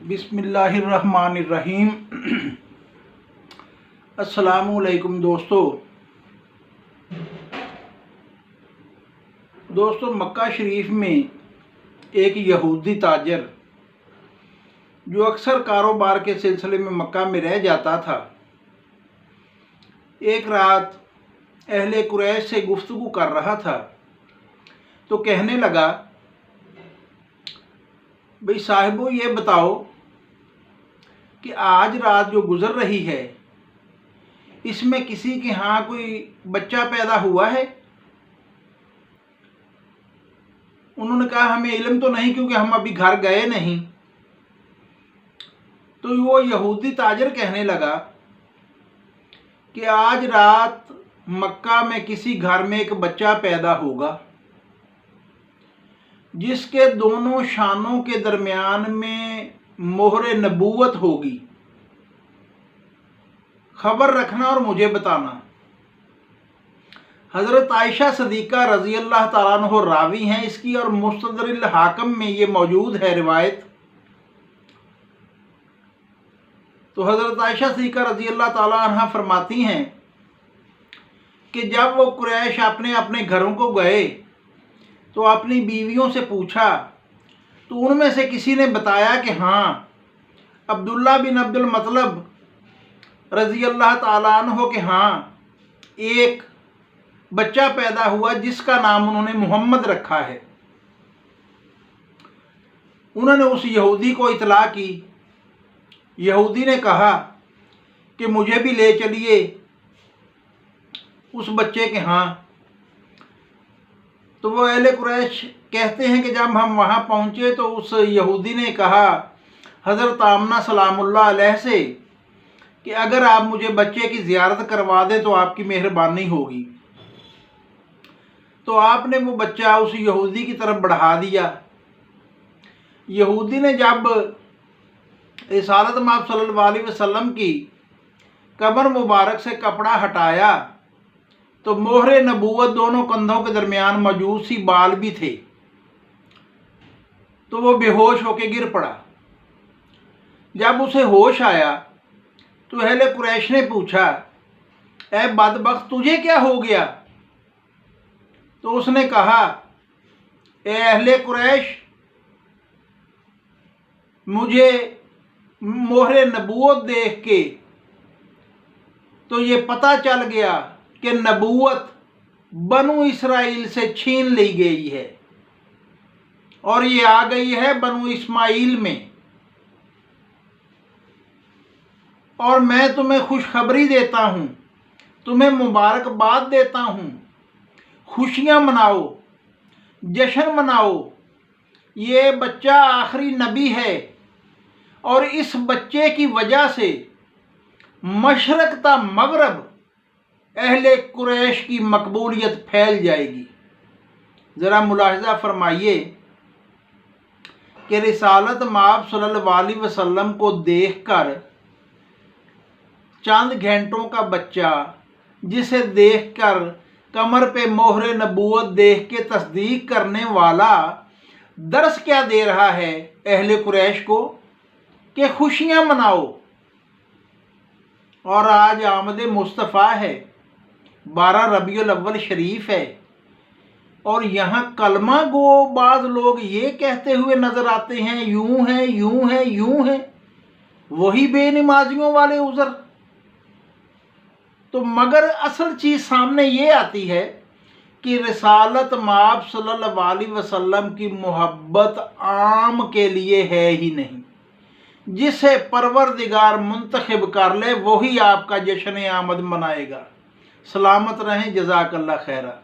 बिस्मिल्लाहिर्रहमानिर्रहीम। अस्सलामुअलैकुम दोस्तों, मक्का शरीफ में एक यहूदी ताजर जो अक्सर कारोबार के सिलसिले में मक्का में रह जाता था, एक रात अहले कुरैश से गुफ्तगू कर रहा था तो कहने लगा, भाई साहिबो, ये बताओ कि आज रात जो गुजर रही है इसमें किसी के यहाँ कोई बच्चा पैदा हुआ है? उन्होंने कहा, हमें इल्म तो नहीं, क्योंकि हम अभी घर गए नहीं। तो वो यहूदी ताजर कहने लगा कि आज रात मक्का में किसी घर में एक बच्चा पैदा होगा जिसके दोनों शानों के दरमियान में मोहरे नबूवत होगी। खबर रखना और मुझे बताना। हज़रत आयशा सदीक़ा रज़ी अल्लाह ताला अन्हा रावी हैं इसकी, और मुस्तदरिल हाकिम में ये मौजूद है रिवायत। तो हज़रत आयशा सदीक़ा रज़ी अल्लाह ताला अन्हा फरमाती हैं कि जब वो कुरैश अपने अपने घरों को गए तो अपनी बीवियों से पूछा, तो उनमें से किसी ने बताया कि हाँ, अब्दुल्ला बिन अब्दुल मतलब रज़ी अल्लाह ताला अन्हो के हाँ एक बच्चा पैदा हुआ जिसका नाम उन्होंने मोहम्मद रखा है। उन्होंने उस यहूदी को इतला की। यहूदी ने कहा कि मुझे भी ले चलिए उस बच्चे के हाँ। तो वो अहले कुरैश कहते हैं कि जब हम वहाँ पहुँचे तो उस यहूदी ने कहा हज़रत आमना सलामुल्लाह अलैह से कि अगर आप मुझे बच्चे की ज़ियारत करवा दें तो आपकी मेहरबानी होगी। तो आपने वो बच्चा उस यहूदी की तरफ बढ़ा दिया। यहूदी ने जब रिसालत माब सल्लल्लाहु अलैहि वसल्लम की कब्र मुबारक से कपड़ा हटाया तो मोहरे नबूवत दोनों कंधों के दरमियान मौजूद सी बाल भी थे। तो वो बेहोश होकर गिर पड़ा। जब उसे होश आया तो अहले कुरैश ने पूछा, ऐ बदबख्त, तुझे क्या हो गया? तो उसने कहा, ए अहले कुरैश, मुझे मोहरे नबूवत देख के तो ये पता चल गया कि नबूवत बनु इसराइल से छीन ली गई है और ये आ गई है बनु इस्माइल में। और मैं तुम्हें खुशखबरी देता हूँ, तुम्हें मुबारकबाद देता हूँ, खुशियाँ मनाओ, जश्न मनाओ। ये बच्चा आखिरी नबी है और इस बच्चे की वजह से मशरक ता मगरब अहले कुरैश की मकबूलियत फैल जाएगी। ज़रा मुलाहिज़ा फरमाइए कि रिसालत माब सल्लल्लाहु अलैहि वसल्लम को देखकर चंद घंटों का बच्चा, जिसे देखकर कमर पे मोहरे नबूवत देख के तस्दीक करने वाला दर्स क्या दे रहा है अहले कुरैश को कि खुशियाँ मनाओ। और आज आमद मुस्तफ़ा है, 12 रबीउल अव्वल शरीफ है, और यहाँ कलमा गो बाज़ लोग ये कहते हुए नज़र आते हैं, यूं है यूं है यूं है, वही बेनमाजियों वाले उज़र। तो मगर असल चीज़ सामने ये आती है कि रिसालत माब सल्लल्लाहु अलैहि वसल्लम की मोहब्बत आम के लिए है ही नहीं। जिसे परवरदिगार मुंतखब कर ले वही आपका जश्न आमद मनाएगा। सलामत रहें, जज़ाकल्लाह खैरा।